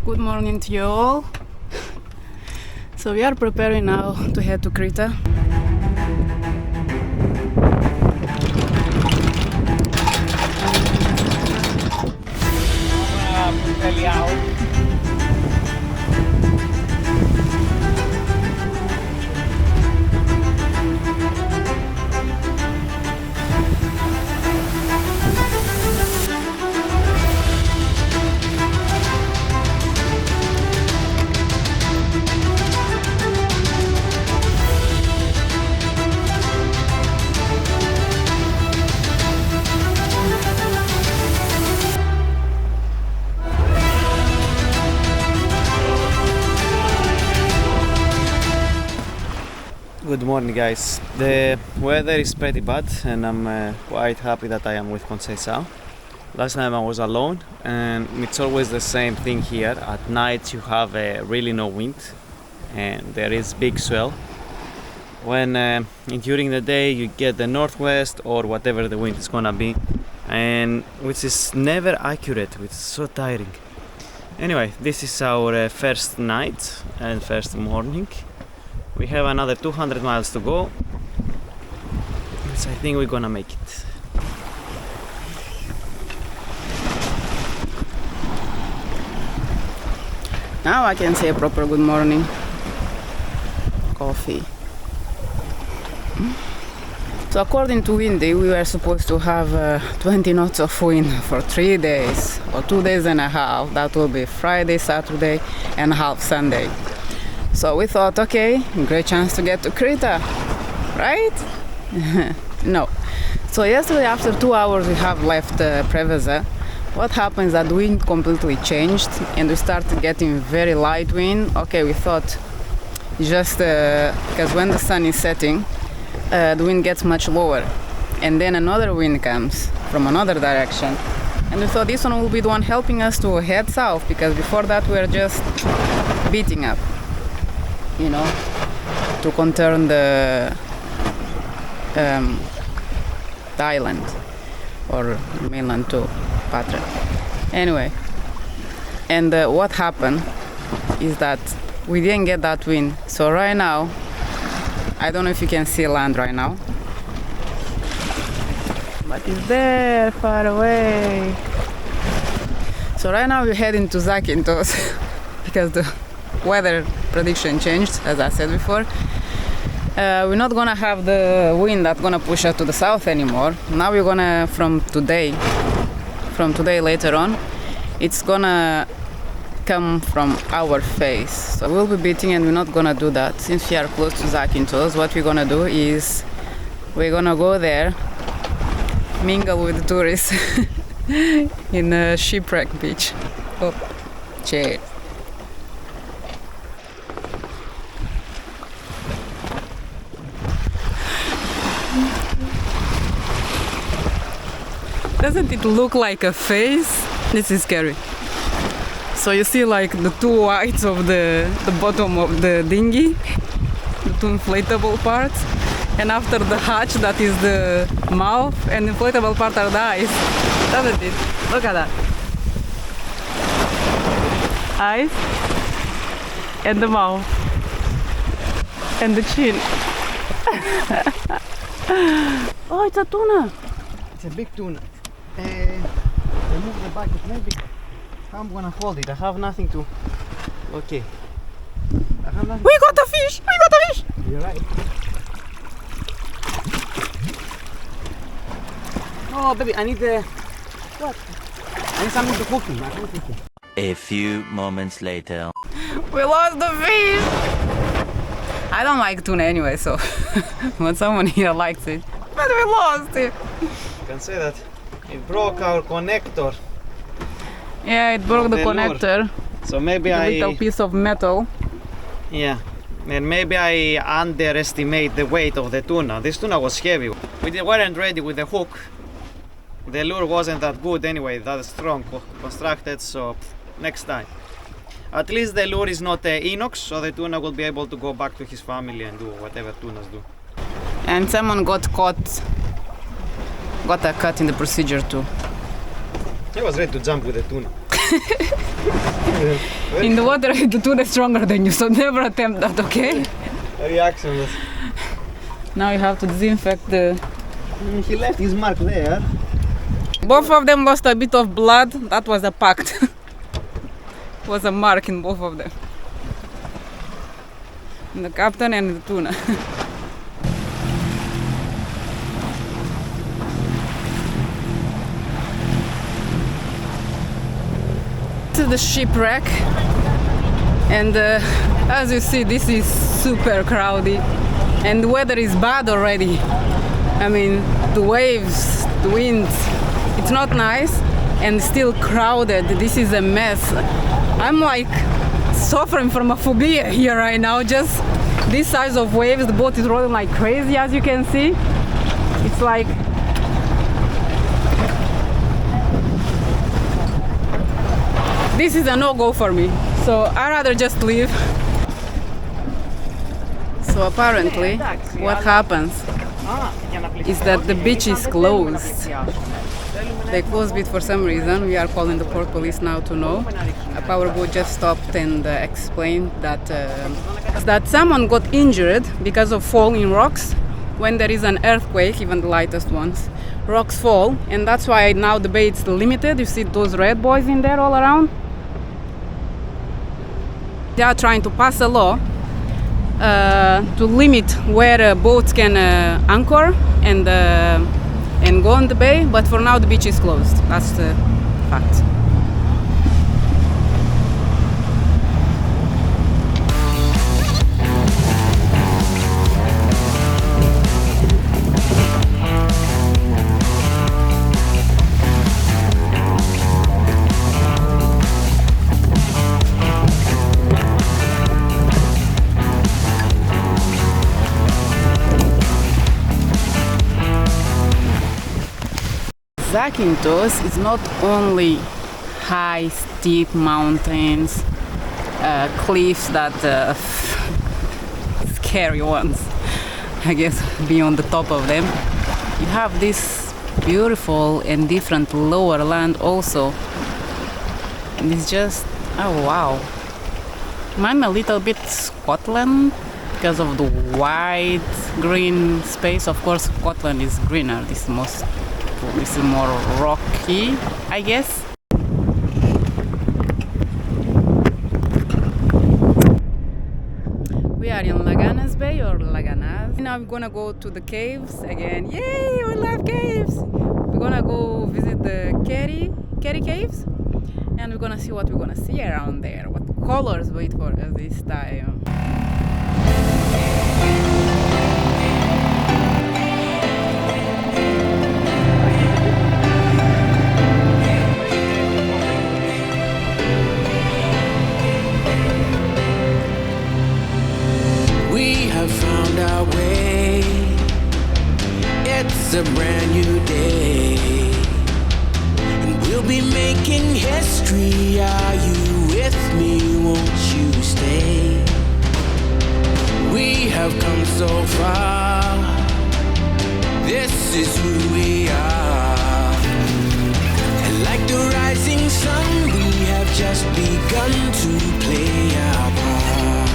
Good morning to you all. So we are preparing now to head to Crete. Good morning, guys. The weather is pretty bad and I'm quite happy that I am with Conceição. Last time I was alone and it's always the same thing here. At night you have really no wind and there is big swell. When during the day you get the northwest or whatever the wind is gonna be, and which is never accurate, which is so tiring. Anyway, this is our first night and first morning. We have another 200 miles to go, so I think we're gonna make it. Now I can say a proper good morning. Coffee. So according to Windy, we were supposed to have 20 knots of wind for 3 days or 2 days and a half. That will be Friday, Saturday and half Sunday. So we thought, okay, great chance to get to Crete, right? No. So yesterday, after 2 hours we have left Preveza, what happens that the wind completely changed and we started getting very light wind. Okay, we thought just because when the sun is setting, the wind gets much lower. And then another wind comes from another direction. And we thought this one will be the one helping us to head south, because before that we were just beating up, you know, to conturn the island or mainland to Patra. Anyway, and what happened is that we didn't get that wind. So right now, I don't know if you can see land right now, but it's there far away. So right now we're heading to Zakynthos because the weather prediction changed, as I said before. We're not gonna have the wind that's gonna push us to the south anymore. Now we're gonna, from today later on, it's gonna come from our face. So we'll be beating, and we're not gonna do that. Since we are close to Zakynthos, what we're gonna do is we're gonna go there, mingle with the tourists in a Shipwreck beach. Oh, cheers. Doesn't it look like a face? This is Keri. So you see like the two whites of the bottom of the dinghy, the two inflatable parts, and after the hatch that is the mouth, and the inflatable part are the eyes. Doesn't it? Look at that. Eyes and the mouth and the chin. Oh, it's a tuna. It's a big tuna. Remove the bucket, maybe. I'm gonna hold it. I have nothing to. Okay. I have nothing. We got a fish! We got a fish! You're right. Oh, baby, I need the. What? I need something to hook him. I can't hook him. A few moments later. We lost the fish! I don't like tuna anyway, so when someone here likes it. But we lost it! You can say that. It broke our connector. Yeah, it broke the connector. So maybe a little piece of metal. Yeah, and maybe I underestimate the weight of the tuna. This tuna was heavy. We weren't ready with the hook. The lure wasn't that good anyway, that strong constructed, so next time. At least the lure is not inox, so the tuna will be able to go back to his family and do whatever tunas do. And someone got a cut in the procedure too. He was ready to jump with the tuna. In the water, the tuna is stronger than you, so never attempt that, okay? Reactionless. Now you have to disinfect the... He left his mark there. Both of them lost a bit of blood. That was a pact. Was a mark in both of them. And the captain and the tuna. This is the shipwreck, and as you see, this is super crowded, and the weather is bad already. I mean, the waves, the winds, it's not nice, and still crowded. This is a mess. I'm like suffering from a phobia here right now. Just this size of waves, the boat is rolling like crazy, as you can see. It's like this is a no-go for me, so I'd rather just leave. So apparently, what happens is that the beach is closed. They closed it for some reason. We are calling the port police now to know. A power boat just stopped and explained that someone got injured because of falling rocks. When there is an earthquake, even the lightest ones, rocks fall, and that's why now the bay is limited. You see those red boys in there all around? They are trying to pass a law to limit where boats can anchor and go on the bay, but for now the beach is closed. That's the fact. Zakynthos is not only high, steep mountains, cliffs that scary ones, I guess, be on the top of them. You have this beautiful and different lower land also. And it's just, oh wow. Mine a little bit Scotland because of the wide green space. Of course, Scotland is greener. This is more rocky, I guess. We are in Laganas Bay or Laganas. Now we're gonna go to the caves again. Yay, we love caves! We're gonna go visit the Keri caves, and we're gonna see what we're gonna see around there. What colors wait for us this time. Found our way. It's a brand new day, and we'll be making history. Are you with me? Won't you stay? We have come so far. This is who we are. And like the rising sun, we have just begun to play our part.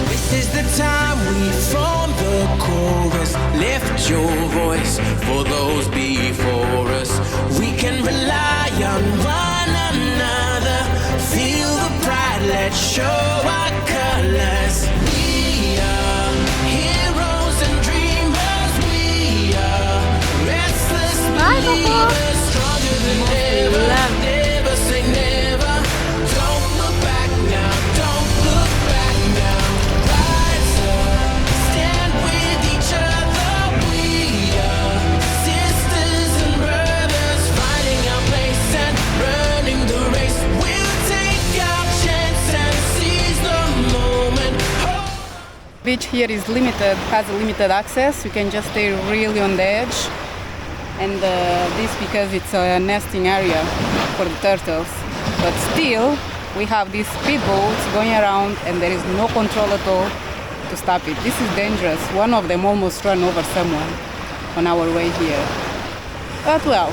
This is the time we form the chorus. Lift your voice for those before us. We can rely on one another. Feel the pride, let's show our colors. We are heroes and dreamers. We are restless believers, stronger than ever. Never say never. Don't look back now. Don't look back now. Beach here is limited, has a limited access. You can just stay really on the edge, and this because it's a nesting area for the turtles. But still, we have these speedboats going around, and there is no control at all to stop it. This is dangerous. One of them almost ran over someone on our way here. But well,